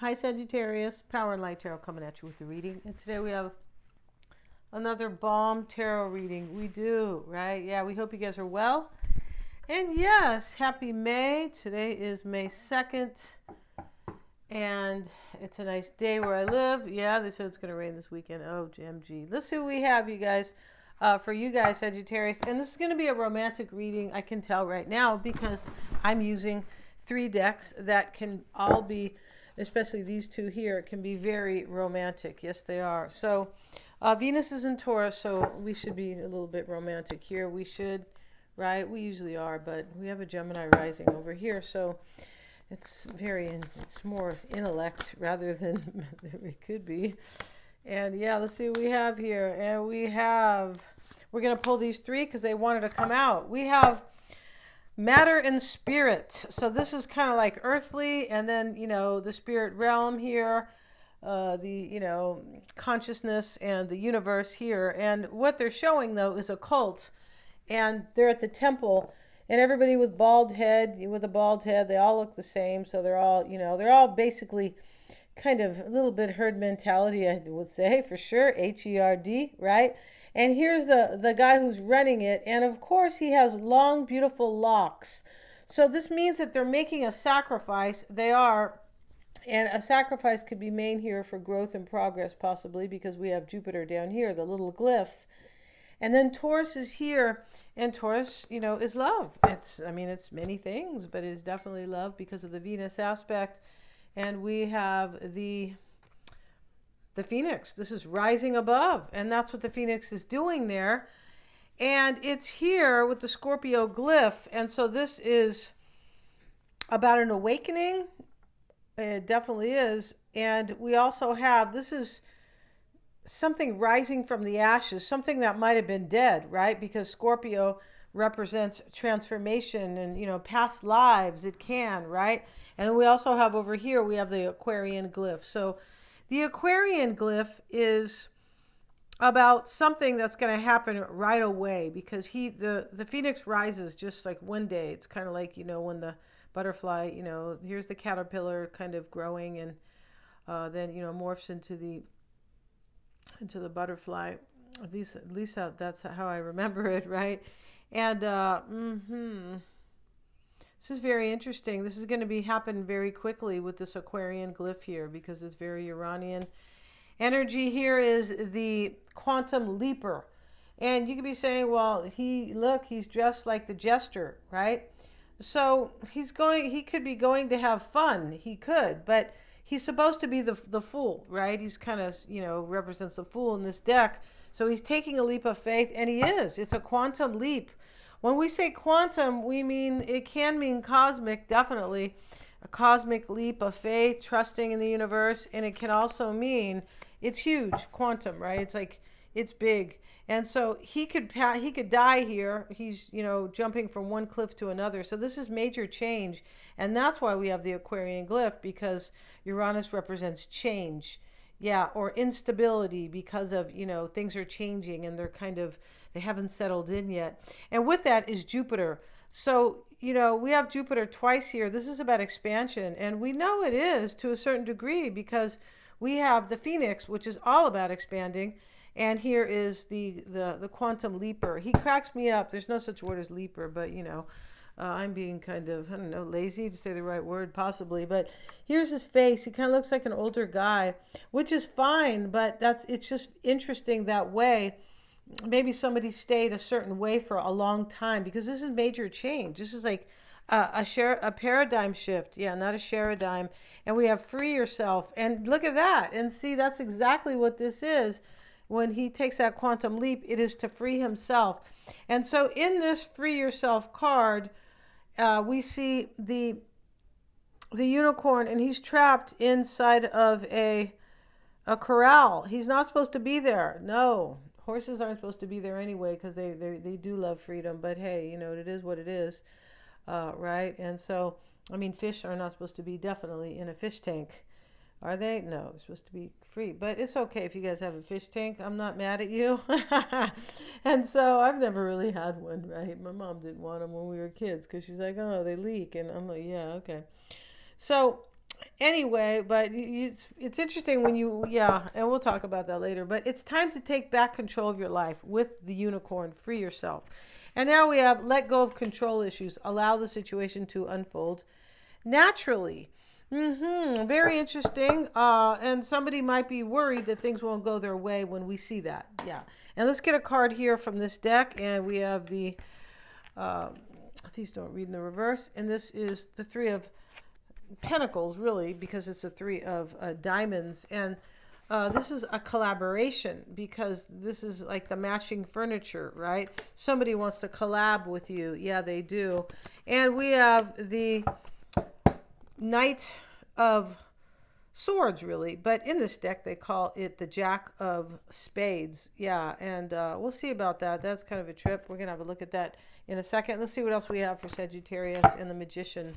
Hi Sagittarius, Power and Light Tarot coming at you with the reading. And today we have another bomb tarot reading. We do, right? Yeah, we hope you guys are well. And yes, happy May. Today is May 2nd. And it's a nice day where I live. Yeah, they said it's going to rain this weekend. Oh, GMG. Let's see what we have, you guys. For you guys, Sagittarius. And this is going to be a romantic reading, I can tell right now, because I'm using 3 decks that can all be, especially these 2 here, can be very romantic. Yes, they are. So Venus is in Taurus, so we should be a little bit romantic here. We should, right? We usually are, but we have a Gemini rising over here, so it's more intellect rather than it could be. And yeah, let's see what we have here. And we're going to pull these 3 because they wanted to come out. We have matter and spirit. So this is kind of like earthly, and then, the spirit realm here, the consciousness and the universe here. And what they're showing, though, is a cult. And they're at the temple, and everybody with a bald head, they all look the same. So they're all basically kind of a little bit herd mentality, I would say, for sure. HERD, right? And here's the guy who's running it. And of course, he has long, beautiful locks. So this means that they're making a sacrifice. They are. And a sacrifice could be made here for growth and progress, possibly, because we have Jupiter down here, the little glyph. And then Taurus is here. And Taurus, is love. It's many things, but it's definitely love because of the Venus aspect. And we have the Phoenix. This is rising above, and that's what the Phoenix is doing there. And it's here with the Scorpio glyph, and so this is about an awakening. It definitely is. And we also have, this is something rising from the ashes, something that might have been dead, right? Because Scorpio represents transformation and, past lives. It can, right? And we also have over here, we have the Aquarian glyph. So the Aquarian glyph is about something that's going to happen right away, because the Phoenix rises just like one day. It's kind of like, when the butterfly, here's the caterpillar kind of growing, and then, morphs into the butterfly. At least that's how I remember it, right? And this is very interesting. This is going to happen very quickly with this Aquarian glyph here, because it's very Uranian energy. Here is the quantum leaper. And you could be saying, well, he's dressed like the jester, right? So he could be going to have fun. He could, but he's supposed to be the fool, right? He's kind of, represents the fool in this deck. So he's taking a leap of faith, and he is. It's a quantum leap. When we say quantum, it can mean cosmic, definitely. A cosmic leap of faith, trusting in the universe. And it can also mean it's huge, quantum, right? It's like, it's big. And so he could die here. He's, jumping from one cliff to another. So this is major change. And that's why we have the Aquarian glyph, because Uranus represents change. Yeah, or instability, because of, things are changing and they haven't settled in yet. And with that is Jupiter. So, we have Jupiter twice here. This is about expansion. And we know it is to a certain degree, because we have the Phoenix, which is all about expanding. And here is the quantum leaper. He cracks me up. There's no such word as leaper, but, I'm being kind of, I don't know, lazy to say the right word, possibly. But here's his face. He kind of looks like an older guy, which is fine, but it's just interesting that way. Maybe somebody stayed a certain way for a long time, because this is major change. This is like a paradigm shift. Yeah, not a sharadigm. And we have free yourself. And look at that. And see, that's exactly what this is. When he takes that quantum leap, it is to free himself. And so in this free yourself card, we see the unicorn, and he's trapped inside of a corral. He's not supposed to be there. No, horses aren't supposed to be there anyway, because they do love freedom. But hey, it is what it is, right? And so, fish are not supposed to be definitely in a fish tank. Are they? No, they're supposed to be free. But it's okay if you guys have a fish tank. I'm not mad at you. And so I've never really had one, right? My mom didn't want them when we were kids, because she's like, oh, they leak. And I'm like, yeah, okay. So Anyway, but it's interesting when you, yeah, and we'll talk about that later, but it's time to take back control of your life with the unicorn. Free yourself. And now we have let go of control issues. Allow the situation to unfold naturally. Very interesting. And somebody might be worried that things won't go their way when we see that. Yeah. And let's get a card here from this deck. And we have the, these don't read in the reverse. And this is the Three of Pentacles, really, because it's a Three of Diamonds. And this is a collaboration, because this is like the matching furniture, right? Somebody wants to collab with you. Yeah, they do. And we have the Knight of Swords, really, but in this deck they call it the Jack of Spades. Yeah, and we'll see about that. That's kind of a trip. We're gonna have a look at that in a second. Let's see what else we have for Sagittarius and the Magician.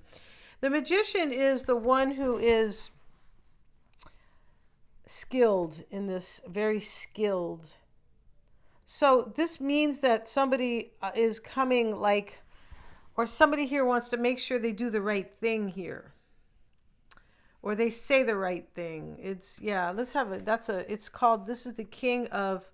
The Magician is the one who is skilled in this, very skilled. So this means that somebody is coming, like, or somebody here wants to make sure they do the right thing here, or they say the right thing. It's, yeah, let's have it. That's a, it's called, this is the King of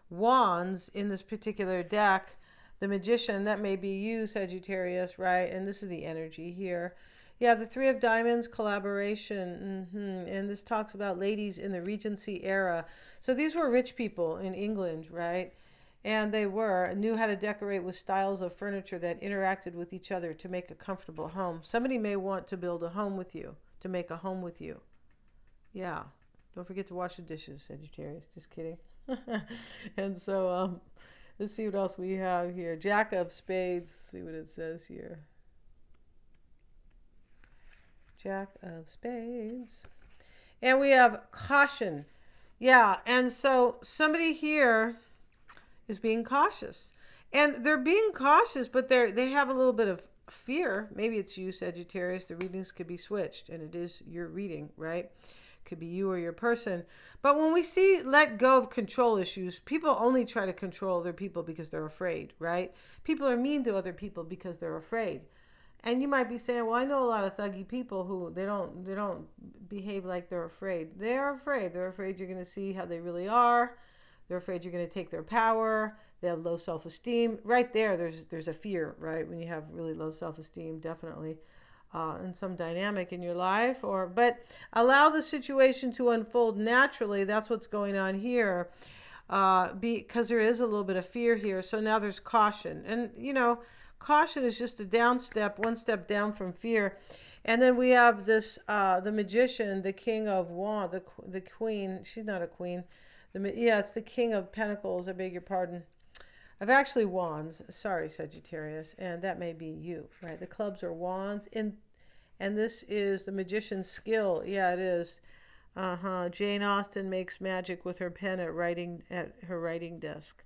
Wands in this particular deck. The Magician, that may be you, Sagittarius, right? And this is the energy here. Yeah, the Three of Diamonds, collaboration. And this talks about ladies in the Regency era. So these were rich people in England, right? And they knew how to decorate with styles of furniture that interacted with each other to make a comfortable home. Somebody may want to build a home with you, to make a home with you. Yeah. Don't forget to wash the dishes, Sagittarius. Just kidding. And so let's see what else we have here. Jack of Spades. See what it says here. Jack of Spades. And we have caution. Yeah, and so somebody here is being cautious. And they're being cautious, but they have a little bit of fear. Maybe it's you, Sagittarius. The readings could be switched, and it is your reading, right? Could be you or your person. But when we see let go of control issues, people only try to control other people because they're afraid, right? People are mean to other people because they're afraid. And you might be saying, well, I know a lot of thuggy people who they don't behave like they're afraid. They're afraid. They're afraid you're going to see how they really are. They're afraid you're going to take their power. They have low self-esteem. Right there, there's a fear, right? When you have really low self-esteem, definitely. And some dynamic in your life. But allow the situation to unfold naturally. That's what's going on here. Because there is a little bit of fear here. So now there's caution. And, you know, caution is just a down step, one step down from fear. And then we have this, the Magician, the King of Wands, the Queen. She's not a queen. Yeah, it's the King of Pentacles. I beg your pardon. I've actually Wands. Sorry, Sagittarius. And that may be you, right? The clubs are Wands. And this is the Magician's skill. Yeah, it is. Jane Austen makes magic with her pen at her writing desk.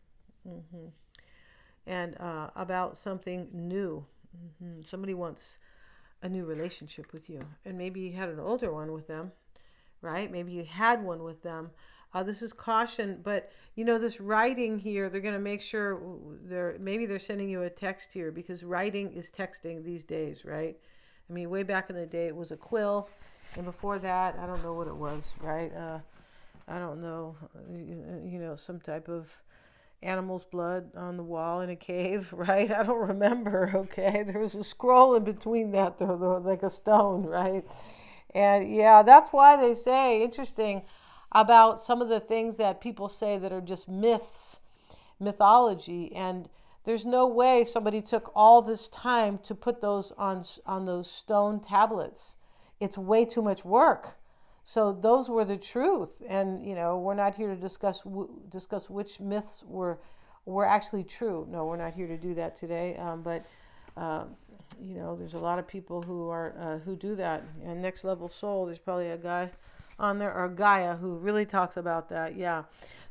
And about something new. Somebody wants a new relationship with you. And maybe you had an older one with them, right? Maybe you had one with them. This is caution, but you know, this writing here, they're going to make sure maybe they're sending you a text here, because writing is texting these days, right? I mean, way back in the day, it was a quill. And before that, I don't know what it was, right? I don't know, you know, some type of animal's blood on the wall in a cave, right? I don't remember, okay? There was a scroll in between that, though, like a stone, right? And yeah, that's why they say, interesting, about some of the things that people say that are just myths, mythology. And there's no way somebody took all this time to put those on those stone tablets. It's way too much work. So those were the truth. And, you know, we're not here to discuss which myths were actually true. No, we're not here to do that today. You know, there's a lot of people who do that. And Next Level Soul, there's probably a guy on there, or Gaia, who really talks about that. Yeah.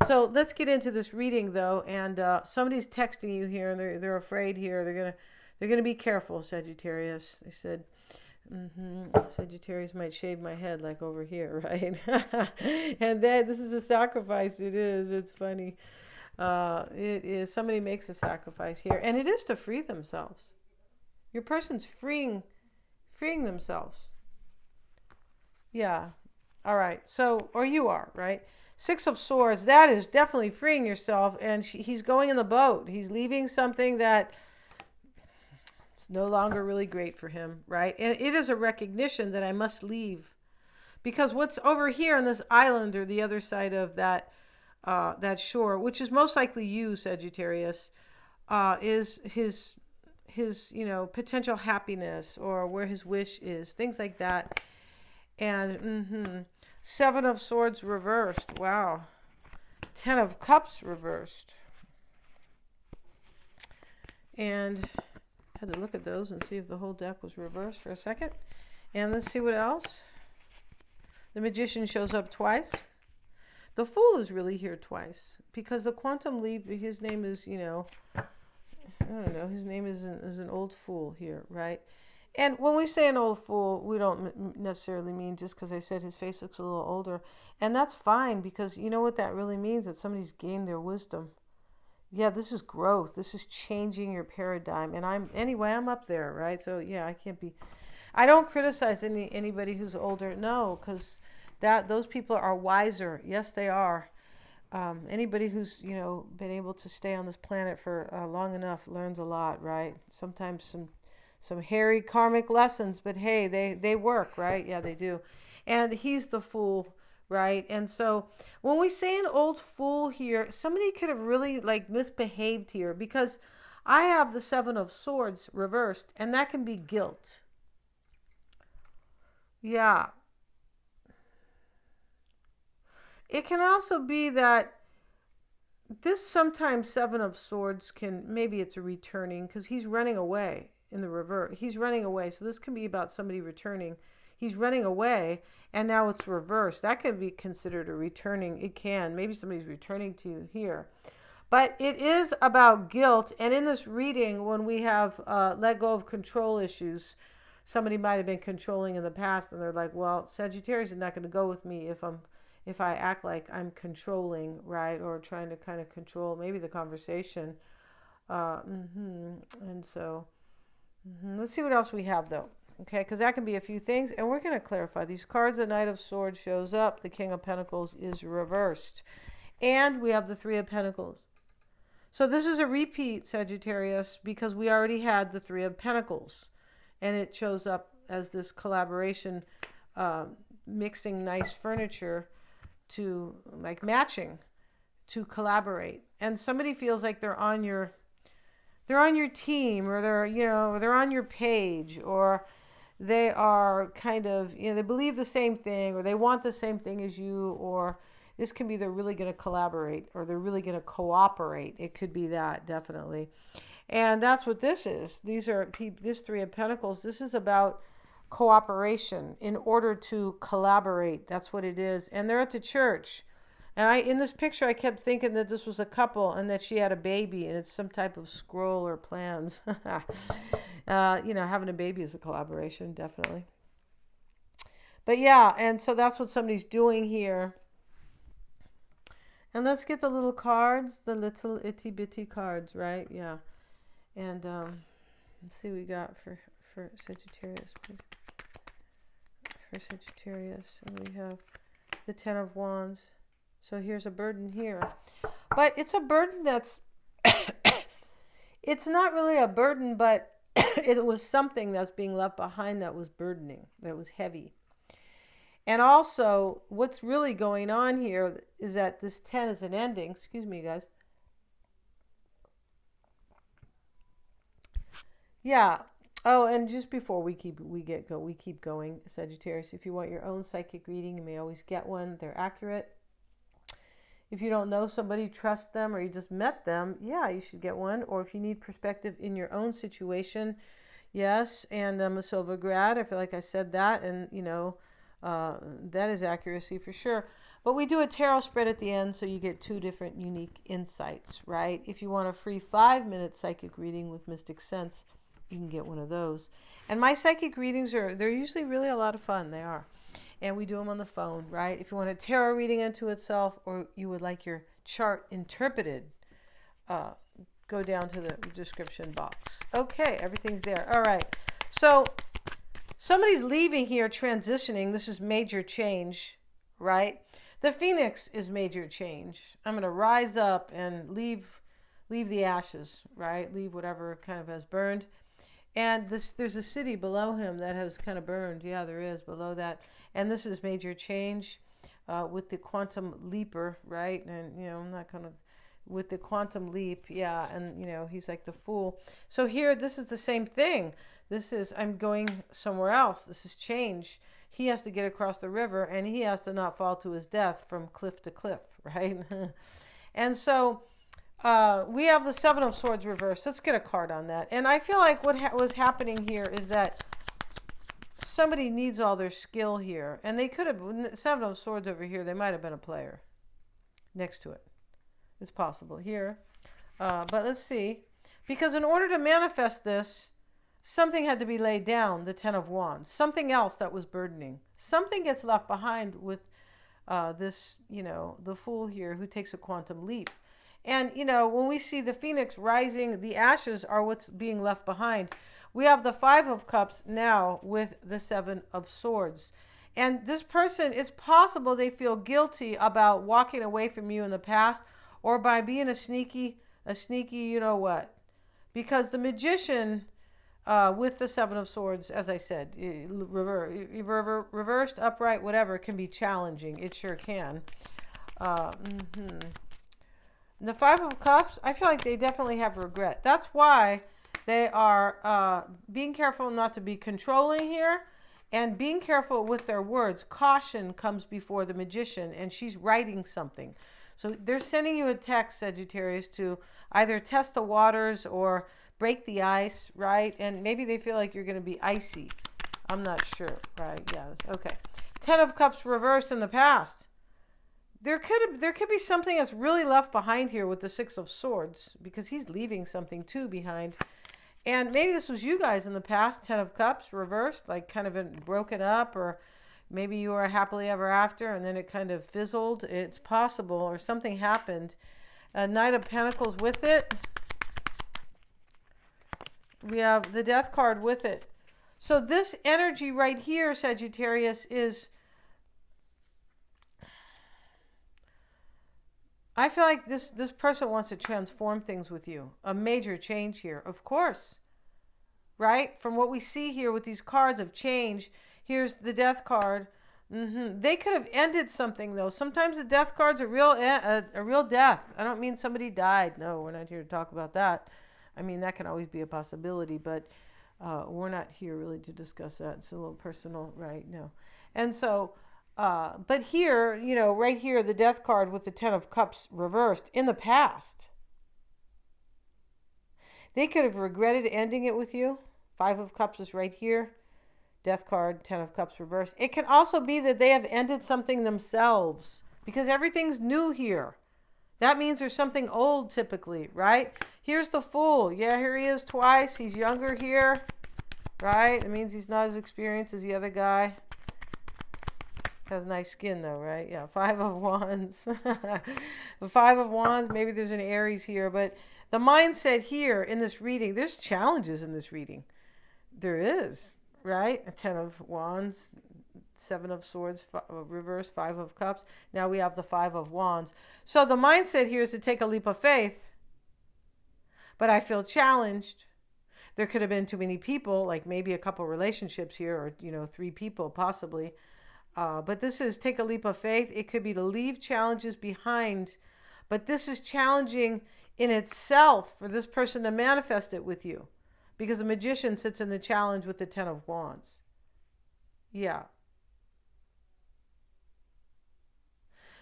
So let's get into this reading, though. And somebody's texting you here, and they're afraid here. They're gonna be careful, Sagittarius. They said, Sagittarius might shave my head, like over here, right? And then this is a sacrifice. It is. It's funny. It is. Somebody makes a sacrifice here, and it is to free themselves. Your person's freeing themselves. Yeah. All right. So, or you are, right? Six of Swords, that is definitely freeing yourself. And he's going in the boat. He's leaving something that is no longer really great for him, right? And it is a recognition that I must leave. Because what's over here on this island or the other side of that shore, which is most likely you, Sagittarius, is his potential happiness or where his wish is, things like that. And Seven of Swords reversed. Wow. Ten of Cups reversed. And I had to look at those and see if the whole deck was reversed for a second. And let's see what else. The Magician shows up twice. The Fool is really here twice because the Quantum Leap, his name is, I don't know, his name is an old fool here, right? And when we say an old fool, we don't necessarily mean just because I said his face looks a little older. And that's fine because you know what that really means? That somebody's gained their wisdom. Yeah, this is growth. This is changing your paradigm. And I'm up there, right? So yeah, I don't criticize anybody who's older. No, because those people are wiser. Yes, they are. Anybody who's been able to stay on this planet for long enough learns a lot, right? Sometimes some hairy karmic lessons, but hey, they work, right? Yeah, they do. And he's the Fool, right? And so when we say an old fool here, somebody could have really misbehaved here because I have the Seven of Swords reversed, and that can be guilt. Yeah. It can also be that this sometimes Seven of Swords maybe it's a returning because he's running away in the reverse. He's running away. So this can be about somebody returning. He's running away and now it's reversed. That could be considered a returning. It can. Maybe somebody's returning to you here. But it is about guilt. And in this reading, when we have let go of control issues, somebody might have been controlling in the past and they're like, well, Sagittarius is not going to go with me if I act like I'm controlling, right? Or trying to kind of control maybe the conversation. And so let's see what else we have though. Okay, because that can be a few things. And we're going to clarify these cards. The Knight of Swords shows up. The King of Pentacles is reversed. And we have the Three of Pentacles. So this is a repeat, Sagittarius, because we already had the Three of Pentacles. And it shows up as this collaboration, mixing nice furniture to matching to collaborate. And somebody feels like they're on your team, or they're on your page, or they are kind of, they believe the same thing, or they want the same thing as you, or this can be they're really going to collaborate, or they're really going to cooperate. It could be that, definitely. And that's what this is. This Three of Pentacles, this is about cooperation in order to collaborate. That's what it is. And they're at the church. And in this picture, I kept thinking that this was a couple and that she had a baby, and it's some type of scroll or plans. Having a baby is a collaboration, definitely. But yeah, and so that's what somebody's doing here. And let's get the little cards, the little itty bitty cards, right? Yeah. And let's see what we got for Sagittarius. For Sagittarius, and we have the Ten of Wands. So here's a burden here. But it's a burden that's, it's not really a burden, but it was something that's being left behind that was burdening, that was heavy. And also, what's really going on here is that this 10 is an ending. Excuse me, guys. Yeah. Oh, and just before we keep going, Sagittarius, if you want your own psychic reading, you may always get one. They're accurate. If you don't know somebody, trust them, or you just met them, yeah, you should get one. Or if you need perspective in your own situation, yes. And I'm a Silver grad. I feel like I said that, and that is accuracy for sure. But we do a tarot spread at the end, so you get 2 different unique insights, right? If you want a free 5-minute psychic reading with Mystic Sense, you can get one of those. And my psychic readings they're usually really a lot of fun. They are. And we do them on the phone, right? If you want a tarot reading into itself, or you would like your chart interpreted, go down to the description box. Okay, everything's there. All right. So Somebody's leaving here, transitioning. This is major change, right? The Phoenix is major change. I'm going to rise up and leave the ashes, right? Leave whatever kind of has burned. And there's a city below him that has kind of burned. Yeah, there is below that. And this is major change with the quantum leaper, right? And, I'm not going to, with the quantum leap, yeah. And, he's like the fool. So here, this is the same thing. This is, I'm going somewhere else. This is change. He has to get across the river, and he has to not fall to his death from cliff to cliff, right? And so we have the Seven of Swords reversed. Let's get a card on that. And I feel like what was happening here is that somebody needs all their skill here. And they could have, Seven of Swords over here, they might have been a player next to it. It's possible here. But let's see. Because in order to manifest this, something had to be laid down, the Ten of Wands. Something else that was burdening. Something gets left behind with this, the fool here who takes a quantum leap. And, when we see the Phoenix rising, the ashes are what's being left behind. We have the Five of Cups now with the Seven of Swords. And this person, it's possible they feel guilty about walking away from you in the past, or by being a sneaky, you-know-what. Because the Magician, with the Seven of Swords, as I said, reversed, upright, whatever, can be challenging. It sure can. The Five of Cups, I feel like they definitely have regret. That's why they are being careful not to be controlling here, and being careful with their words. Caution comes before the Magician, and she's writing something. So they're sending you a text, Sagittarius, to either test the waters or break the ice, right? And maybe they feel like you're going to be icy. I'm not sure, right? Yes, okay. Ten of Cups reversed in the past. There could be something that's really left behind here with the Six of Swords, because he's leaving something too behind. And maybe this was you guys in the past, Ten of Cups reversed, like kind of been broken up, or maybe you were happily ever after and then it kind of fizzled. It's possible, or something happened. Knight of Pentacles with it. We have the Death card with it. So this energy right here, Sagittarius, is... I feel like this person wants to transform things with you. A major change here, of course. Right? From what we see here with these cards of change, here's the Death card. They could have ended something, though. Sometimes the Death card's a real death. I don't mean somebody died. No, we're not here to talk about that. I mean, that can always be a possibility, but we're not here really to discuss that. It's a little personal, right? No. And so... but here, right here, the Death card with the Ten of Cups reversed in the past. They could have regretted ending it with you. Five of Cups is right here. Death card, Ten of Cups reversed. It can also be that they have ended something themselves, because everything's new here. That means there's something old typically, right? Here's the Fool. Yeah, here he is twice. He's younger here, right? It means he's not as experienced as the other guy. Has nice skin though, right? Yeah, Five of Wands. The Five of Wands, maybe there's an Aries here, but the mindset here in this reading, there's challenges in this reading. There is, right? A Ten of Wands, Seven of Swords, reverse, Five of Cups. Now we have the Five of Wands. So the mindset here is to take a leap of faith, but I feel challenged. There could have been too many people, like maybe a couple relationships here, or, 3 people possibly. But this is take a leap of faith. It could be to leave challenges behind. But this is challenging in itself for this person to manifest it with you. Because the Magician sits in the challenge with the Ten of Wands. Yeah.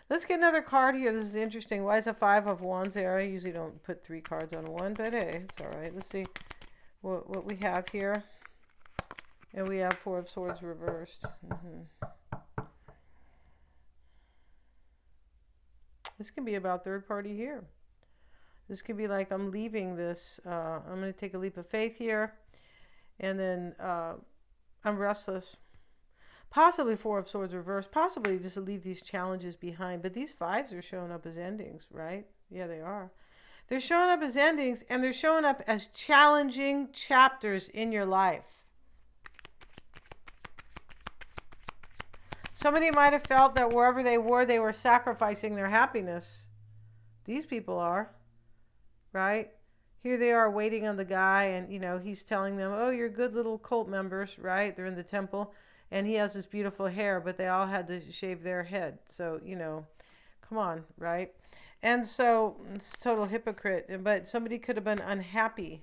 Let's get another card here. This is interesting. Why is a Five of Wands there? I usually don't put 3 cards on one, but hey, it's all right. Let's see what we have here. And we have Four of Swords reversed. This can be about third party here. This could be like, I'm leaving this. I'm going to take a leap of faith here. And then I'm restless. Possibly Four of Swords reversed. Possibly just to leave these challenges behind. But these fives are showing up as endings, right? Yeah, they are. They're showing up as endings, and they're showing up as challenging chapters in your life. Somebody might have felt that wherever they were sacrificing their happiness. These people are, right? Here they are waiting on the guy, and he's telling them, "Oh, you're good little cult members, right? They're in the temple, and he has this beautiful hair, but they all had to shave their head. So, come on, right?" And so it's total hypocrite. But somebody could have been unhappy.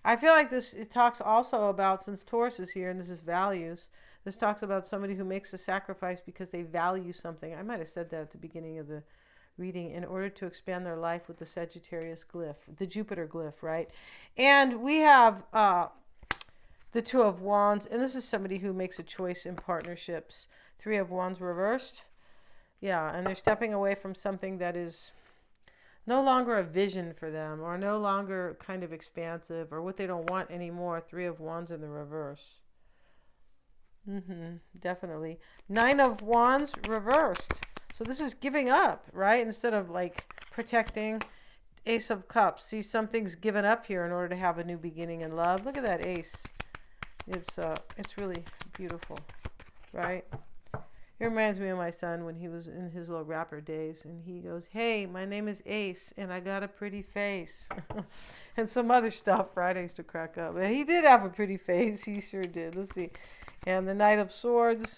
I feel like it talks also about, since Taurus is here and this is values, this talks about somebody who makes a sacrifice because they value something. I might have said that at the beginning of the reading, in order to expand their life with the Sagittarius glyph, the Jupiter glyph, right? And we have the Two of Wands, and this is somebody who makes a choice in partnerships. Three of Wands reversed. Yeah, and they're stepping away from something that is no longer a vision for them, or no longer kind of expansive, or what they don't want anymore. Three of Wands in the reverse. Definitely. Nine of Wands reversed. So this is giving up, right? Instead of like protecting. Ace of Cups. See, something's given up here in order to have a new beginning in love. Look at that ace. It's really beautiful, right? It reminds me of my son when he was in his little rapper days, and he goes, "Hey, my name is Ace, and I got a pretty face," and some other stuff, right? I used to crack up. But he did have a pretty face. He sure did. Let's see. And the Knight of Swords,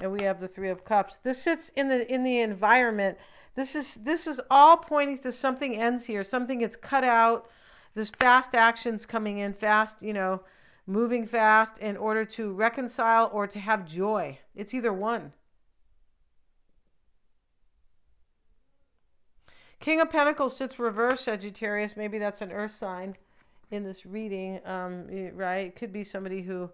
and we have the Three of Cups. This sits in the environment. This is all pointing to something ends here. Something gets cut out. There's fast actions coming in, fast, moving fast in order to reconcile or to have joy. It's either one. King of Pentacles sits reversed, Sagittarius. Maybe that's an earth sign in this reading, right? It could be somebody who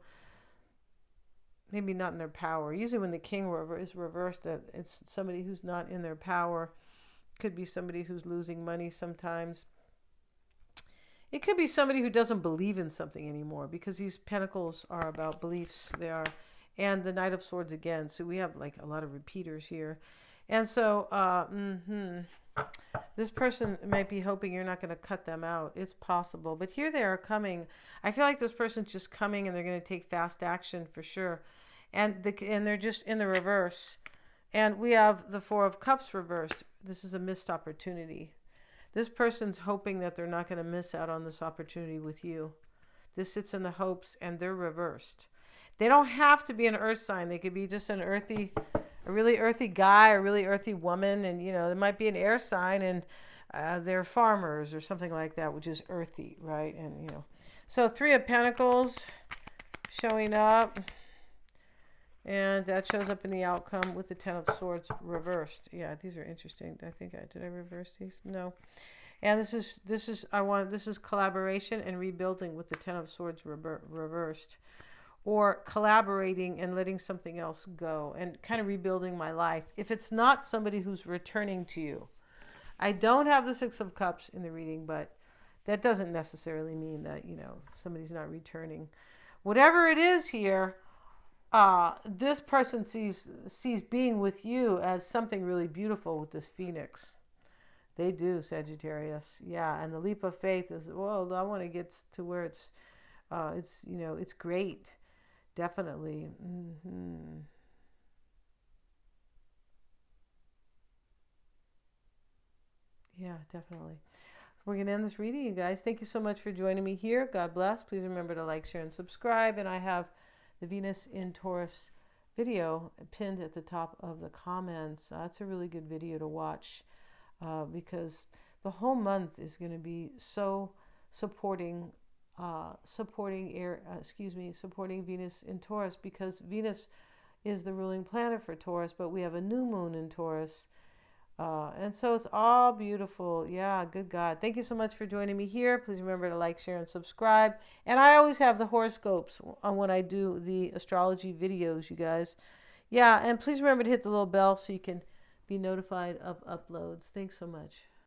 maybe not in their power. Usually when the king is reversed, that it's somebody who's not in their power. Could be somebody who's losing money sometimes. It could be somebody who doesn't believe in something anymore, because these pentacles are about beliefs. They are. And the Knight of Swords again. So we have like a lot of repeaters here. And so, this person might be hoping you're not going to cut them out. It's possible. But here they are coming. I feel like this person's just coming, and they're going to take fast action for sure. And they're just in the reverse. And we have the Four of Cups reversed. This is a missed opportunity. This person's hoping that they're not going to miss out on this opportunity with you. This sits in the hopes, and they're reversed. They don't have to be an earth sign. They could be just a really earthy guy, a really earthy woman, and it might be an air sign, and they're farmers or something like that, which is earthy, right? And so Three of Pentacles showing up, and that shows up in the outcome with the Ten of Swords reversed. Yeah, these are interesting. Did I reverse these? No. And this is collaboration and rebuilding with the Ten of Swords reversed. Or collaborating and letting something else go and kind of rebuilding my life. If it's not somebody who's returning to you. I don't have the Six of Cups in the reading, but that doesn't necessarily mean that, somebody's not returning. Whatever it is here, this person sees being with you as something really beautiful with this Phoenix. They do, Sagittarius. Yeah, and the leap of faith is, well, I want to get to where it's great. Definitely. Yeah, definitely. We're going to end this reading, you guys. Thank you so much for joining me here. God bless. Please remember to like, share, and subscribe. And I have the Venus in Taurus video pinned at the top of the comments. It's a really good video to watch because the whole month is going to be so supporting Venus in Taurus, because Venus is the ruling planet for Taurus, but we have a new moon in Taurus, and so it's all beautiful. Yeah, good God. Thank you so much for joining me here. Please remember to like, share, and subscribe. And I always have the horoscopes on when I do the astrology videos, you guys. Yeah, and please remember to hit the little bell so you can be notified of uploads. Thanks so much.